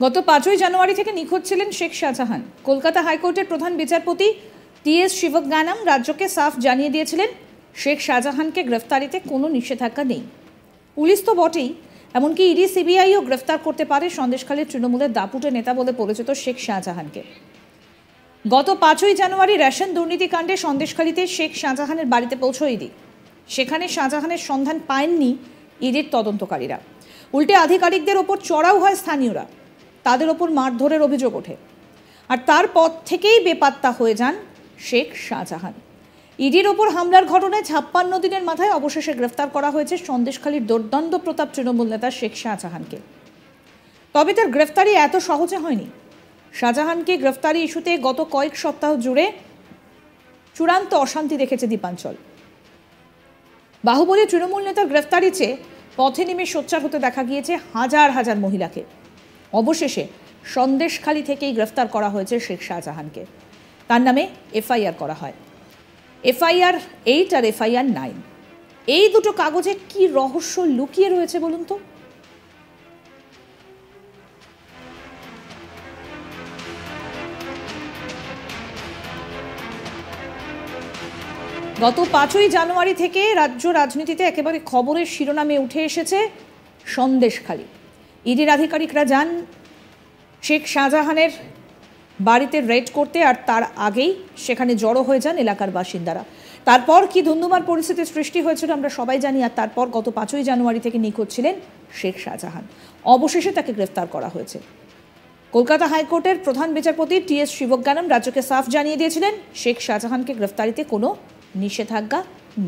গত 5ই জানুয়ারি থেকে নিখোঁজ ছিলেন শেখ শাহজাহান। কলকাতা হাইকোর্টের প্রধান বিচারপতি টি.এস. শিবজ্ঞানম রাজ্যকে সাফ জানিয়ে দিয়েছিলেন শেখ শাহজাহানকে গ্রেফতারিতে কোনো নিষেধাজ্ঞা নেই। পুলিশ তো বটেই, এমনকি ইডি সিবিআইও গ্রেফতার করতে পারে সন্দেশখালীর তৃণমূলের দাপুটে নেতা বলে পরিচিত শেখ শাহজাহানকে। গত 5ই জানুয়ারি রেশন দুর্নীতিকাণ্ডে সন্দেশখালীতে শেখ শাহজাহানের বাড়িতে পৌঁছয় ইডি। সেখানে শাহজাহানের সন্ধান পায়ননি ইডির তদন্তকারীরা, উল্টে আধিকারিকদের ওপর চড়াও হয় স্থানীয়রা। তাদের ওপর মারধরের অভিযোগ ওঠে, আর তারপর থেকেই বেপাত্তা হয়ে যান শেখ শাহজাহান। ইডির ওপর হামলার ঘটনায় 56 দিনের মাথায় অবশেষে গ্রেফতার করা হয়েছে সন্দেশখালীর দুর্দান্ত প্রতাপ তৃণমূল নেতা শেখ শাহজাহানকে। তবে তার গ্রেফতারি এত সহজে হয়নি। শাহজাহানকে গ্রেফতারি ইস্যুতে গত কয়েক সপ্তাহ জুড়ে চূড়ান্ত অশান্তি দেখেছে দ্বীপাঞ্চল। বাহুবলী তৃণমূল নেতার গ্রেফতারি চেয়ে পথে নেমে সোচ্চার হতে দেখা গিয়েছে হাজার হাজার মহিলাকে। অবশেষে সন্দেশখালী থেকেই গ্রেফতার করা হয়েছে শেখ শাহজাহানকে। তার নামে এফআইআর করা হয়, এফআইআর 8 আর এফআইআর 9। এই দুটো কাগজে কি রহস্য লুকিয়ে রয়েছে বলুন তো? গত 5ই জানুয়ারি থেকে রাজ্য রাজনীতিতে একেবারে খবরের শিরোনামে উঠে এসেছে সন্দেশখালী। ইডির আধিকারিকরা যান শেখ শাহজাহানের বাড়িতে রেড করতে, আর তার আগেই সেখানে জড়ো হয়ে যান এলাকার বাসিন্দারা। তারপর কি ধুন্ধুমার পরিস্থিতির সৃষ্টি হয়েছিল আমরা সবাই জানি। আর তারপর গত 5ই জানুয়ারি থেকে নিখোঁজ ছিলেন শেখ শাহজাহান। অবশেষে তাকে গ্রেফতার করা হয়েছে। কলকাতা হাইকোর্টের প্রধান বিচারপতি টি.এস. শিবজ্ঞানম রাজ্যকে সাফ জানিয়ে দিয়েছিলেন শেখ শাহজাহানকে গ্রেফতারিতে কোনো নিষেধাজ্ঞা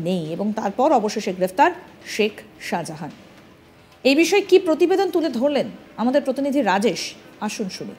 নেই, এবং তারপর অবশেষে গ্রেফতার শেখ শাহজাহান। এই বিষয়ে কি প্রতিবেদন তুলে ধরলেন আমাদের প্রতিনিধি রাজেশ, আসুন শুনি।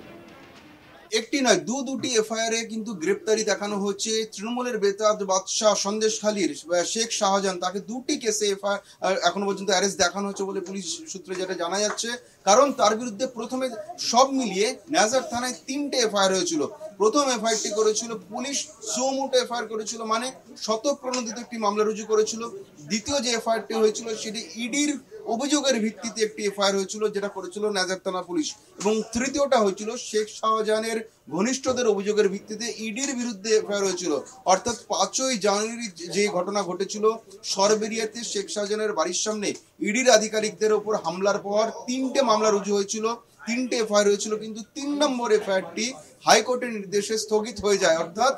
একটি নয় দুটি এফআইআর এ কিন্তু গ্রেপ্তারি দেখানো হচ্ছে তৃণমূলের বেতাজ বাদশাহ সন্দেশখালীর শেখ শাহজাহান। তাকে দুটি কেসে এফআইআর এখনো পর্যন্ত অ্যারেস্ট দেখানো হচ্ছে বলে পুলিশ সূত্রে যেটা জানা যাচ্ছে। কারণ তার বিরুদ্ধে প্রথমে সব মিলিয়ে নাজার থানায় 3টে এফআইআর হয়েছিল। প্রথম এফআইআরটি করেছিল পুলিশ, সুমোটো এফআইআর করেছিল, মানে স্বতঃপ্রণোদিত একটি মামলা রুজু করেছিল। দ্বিতীয় যে এফআইআরটি হয়েছিল সেটি ইডির অভিযোগের ভিত্তিতে একটি এফআইআর হয়েছিল, যেটা করেছিল নাজার থানা পুলিশ। এবং তৃতীয়টা হয়েছিল শেখ শাহজাহানের ঘনিষ্ঠদের অভিযোগের ভিত্তিতে ইডির বিরুদ্ধে এফআইআর হয়েছিল। অর্থাৎ 5ই জানুয়ারি যে ঘটনা ঘটেছিল সরবেরিয়াতে শেখ শাহজাহানের বাড়ির সামনে ইডির আধিকারিকদের ওপর হামলার পর 3টে মামলা রুজু হয়েছিল, 3টে এফআইআর হয়েছিল। কিন্তু 3 নম্বর এফআইআরটি হাইকোর্টের নির্দেশে স্থগিত হয়ে যায়। অর্থাৎ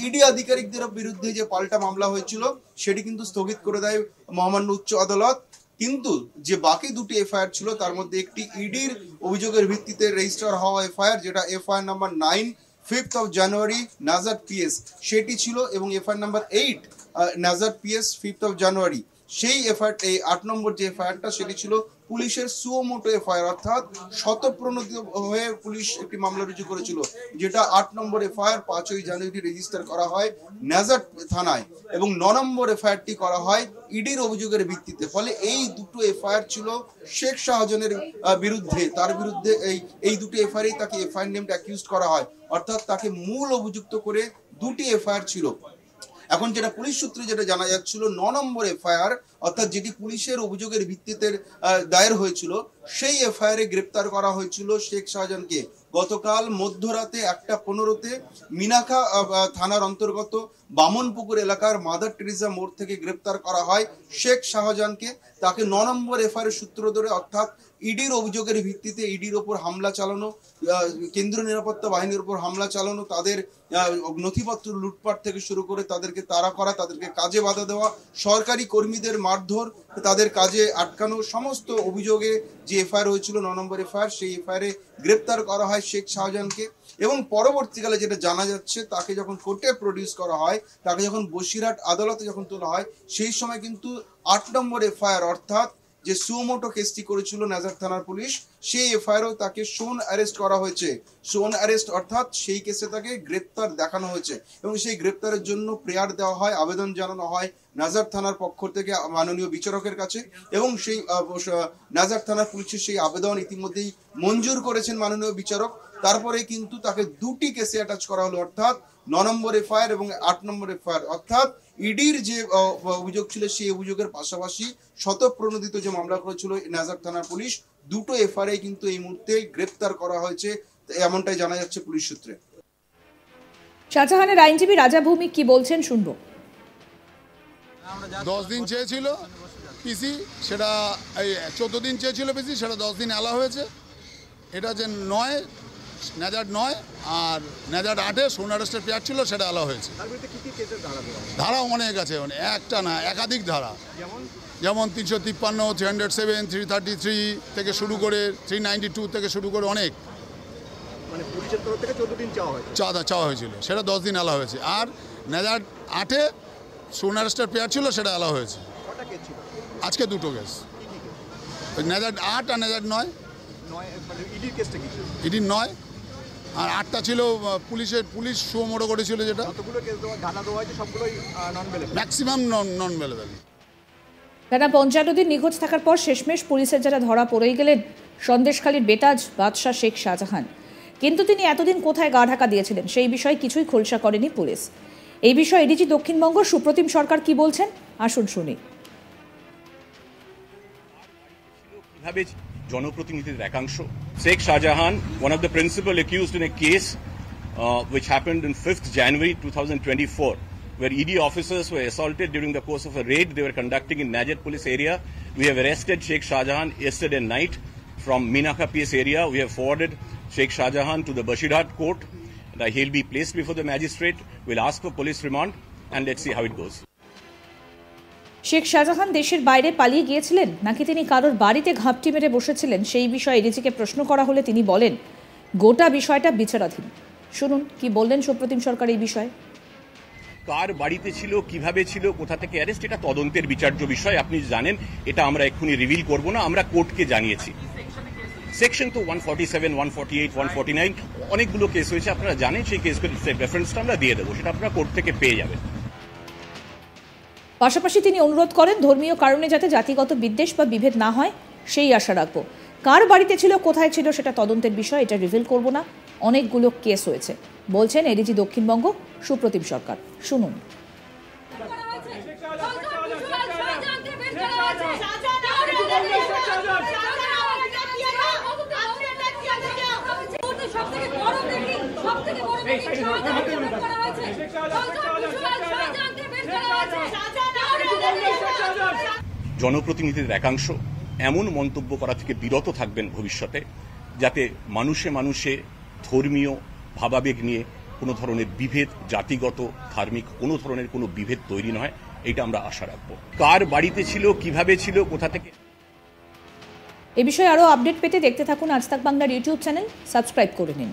ইডি আধিকারিকদের বিরুদ্ধে যে পাল্টা মামলা হয়েছিল সেটি কিন্তু স্থগিত করে দেয় মহামান্য উচ্চ আদালত। কিন্তু যে বাকি দুটি এফআইআর ছিল তার মধ্যে একটি ইডির অভিযোগের ভিত্তিতে রেজিস্টার হওয়া এফআইআর, যেটা FIR number 9 5th of January Nazar PS সেটি ছিল, এবং FIR number 8 Nazar PS 5th of January সেই এফআইআর 8 নম্বর যে এফআইআরটা সেটি ছিল পুলিশের সুমোটো এফআইআর। অর্থাৎ স্বতঃপ্রণোদিত হয়ে পুলিশ একটি মামলা রুজু করেছিল, যেটা 8 নম্বর এফআইআর 5ই জানুয়ারি রেজিস্টার করা হয় নাজার থানায়, এবং 9 নম্বর এফআইআরটি করা হয় ইডির অভিযোগের ভিত্তিতে। ফলে এই দুটো এফআইআর ছিল শেখ শাহজাহানের বিরুদ্ধে। তার বিরুদ্ধে এই দুটো এফআইআর তাকে এফআইআর নেমড অ্যাকিউজড করা হয়। অর্থাৎ তাকে মূল অভিযুক্ত করে দুটি এফআইআর ছিল। এখন যেটা পুলিশ সূত্রে যেটা জানা যাচ্ছিল 9 নম্বর এফআইআর, অর্থাৎ যেটি পুলিশের অভিযোগের ভিত্তিতে দায়ের হয়েছিল, সেই এফআইআর এ গ্রেপ্তার করা হয়েছিল শেখ শাহজাহানকে। গতকাল মধ্যরাতে 1:15-তে মিনাখা থানার অন্তর্গত বামনপুকুর এলাকার মাদার টেরিজা মোড় থেকে গ্রেপ্তার করা হয় শেখ শাহজাহানকে। তাকে 9 নম্বর এফআইআর সূত্র ধরে, অর্থাৎ ইডির অভিযোগের ভিত্তিতে ইডির ওপর হামলা চালানো, কেন্দ্রীয় নিরাপত্তা বাহিনীর উপর হামলা চালানো, তাদের নথিপত্র লুটপাট থেকে শুরু করে তাদেরকে তাড়া করা, তাদেরকে কাজে বাধা দেওয়া, সরকারি কর্মীদের মারধর, তাদের কাজে আটকানো, সমস্ত অভিযোগে যে এফআইআর হয়েছিল 9 নম্বর এফআইআর, সেই এফআইআর এ গ্রেপ্তার করা হয় শেখ শাহজাহানকে। এবং পরবর্তীকালে যেটা জানা যাচ্ছে, তাকে যখন কোর্টে প্রডিউস করা হয়, তাকে যখন বসিরহাট আদালতে যখন তোলা হয়, সেই সময় কিন্তু 8 নম্বর এফআইআর, অর্থাৎ যে সুমোটো কেসটি করেছিল নাজার থানার পুলিশ, সেই এফআইআরও তাকে শোন অ্যারেস্ট করা হয়েছে। শোন অ্যারেস্ট অর্থাৎ সেই কেসে তাকে গ্রেপ্তার দেখানো হয়েছে, এবং সেই গ্রেপ্তারের জন্য প্রেয়ার দেওয়া হয়, আবেদন জানানো হয় নাজার থানার পক্ষ থেকে মাননীয় বিচারকের কাছে, এবং সেই নাজার থানার পুলিশের সেই আবেদন ইতিমধ্যেই মঞ্জুর করেছেন মাননীয় বিচারক। তারপরে কিন্তু তাকে দুটি কেসে অ্যাটাচ করা হলো, অর্থাৎ 9 নম্বর এফআইআর এবং 8 নম্বর এফআইআর। অর্থাৎ ইডির যে অভিযোগ ছিল সেই অভিযোগের পাশাপাশি স্বতঃপ্রণোদিত যে মামলা করেছিল নাজার থানার পুলিশ, দুটো এফআইআর কিন্তু এই মুহূর্তে গ্রেপ্তার করা হয়েছে, এমনটাই জানা যাচ্ছে পুলিশ সূত্রে। শাহজাহানের আইনজীবী রাজা ভৌমিক কি বলছেন শুনবো। 10 দিন চেয়েছিল পিসি, সেটা এই 14 দিন চেয়েছিল পিসি, সেটা 10 দিন আলা হয়েছে। এটা যে 9 নেজার 9 আর নেজার 8-এ সোন অ্যারেস্টের পেয়ার ছিল, সেটা আলা হয়েছে। ধারা অনেক আছে, একটা না একাধিক ধারা, যেমন 353, 307, 333 থেকে শুরু করে 392 থেকে শুরু করে অনেক পুলিশের তরফ থেকে 14 দিন চাওয়া হয়েছিল, সেটা 10 দিন আলা হয়েছে। আর নেজার 8-এ সোন অ্যারেস্টের পেয়ার ছিল, সেটা আলা হয়েছে। আজকে দুটো কেস, নেজার 8 আর নেজার 9। ইডির 9 আর 8টা ছিল পুলিশ সুমোটো করেছিল, যেটা ম্যাক্সিমাম নন বেলেবেল। টানা 55 দিন নিখোঁজ থাকার পর শেষমেশ পুলিশের যারা ধরা পড়েই গেলেন সন্দেশখালীর বেতাজ বাদশাহ শেখ শাহজাহান। কিন্তু তিনি এতদিন কোথায় গা ঢাকা দিয়েছিলেন সেই বিষয়ে কিছুই খোলসা করেনি পুলিশ। এই বিষয়ে এডিজি দক্ষিণবঙ্গ সুপ্রতিম সরকার কি বলছেন আসুন শুনি। জনপ্রতিনিধিদের একাংশ Sheikh Shahjahan, one of the principal accused in a case which happened on 5th January 2024, where ED officers were assaulted during the course of a raid they were conducting in Najet police area. We have arrested Sheikh Shahjahan yesterday night from Minaka PS area. We have forwarded Sheikh Shahjahan to the Bashirhat court. He'll be placed before the magistrate. We'll ask for police remand and let's see how it goes. Sheikh Shahjahan দেশের বাইরে পালিয়ে গিয়েছিলেন নাকি তিনি কারোর বাড়িতে ঘাপটি মেরে বসেছিলেন সেই বিষয়ে এডিজিকে প্রশ্ন করা হলে তিনি বলেন গোটা বিষয়টা বিচারাধীন। শুনুন কি বললেন সুপ্রতিম সরকার এই বিষয়ে। কার বাড়িতে ছিল, কিভাবে ছিল, কোথা থেকে অ্যারেস্ট, এটা তদন্তের বিচার্য বিষয়। আপনি জানেন এটা আমরা এক্ষুনি রিভিল করব না, আমরা কোর্টকে জানিয়েছি। সেকশন তো 147, 148, 149 অনেকগুলো কেস হয়েছে, আপনারা জানেন। সেই কেসের রেফারেন্সটা আমরা দিয়ে দেবো, সেটা আপনারা কোর্ট থেকে পেয়ে যাবেন। পাশাপাশি তিনি অনুরোধ করেন ধর্মীয় কারণে যাতে জাতিগত বিদ্বেষ বা বিভেদ না হয় সেই আশা রাখবো। কার বাড়িতে ছিল, কোথায় ছিল সেটা তদন্তের বিষয়, এটা রিভিল করব না। অনেকগুলো কেস হয়েছে বলছেন এডিজি দক্ষিণবঙ্গ সুপ্রতিম সরকার। শুনুন। জনপ্রতিনিধিদের একাংশ এমন মন্তব্য করা থেকে বিরত থাকবেন ভবিষ্যতে, যাতে মানুষে মানুষে ধর্মীয় ভাবাবেগ নিয়ে কোনো ধরনের বিভেদ, জাতিগত ধার্মিক কোনো ধরনের কোনো বিভেদ তৈরি নয়, এটা আমরা আশা রাখবো। কার বাড়িতে ছিল, কিভাবে ছিল, কোথা থেকে। এ বিষয়ে আরও আপডেট পেতে দেখতে থাকুন আজ তাক বাংলার ইউটিউব চ্যানেল, সাবস্ক্রাইব করে নিন।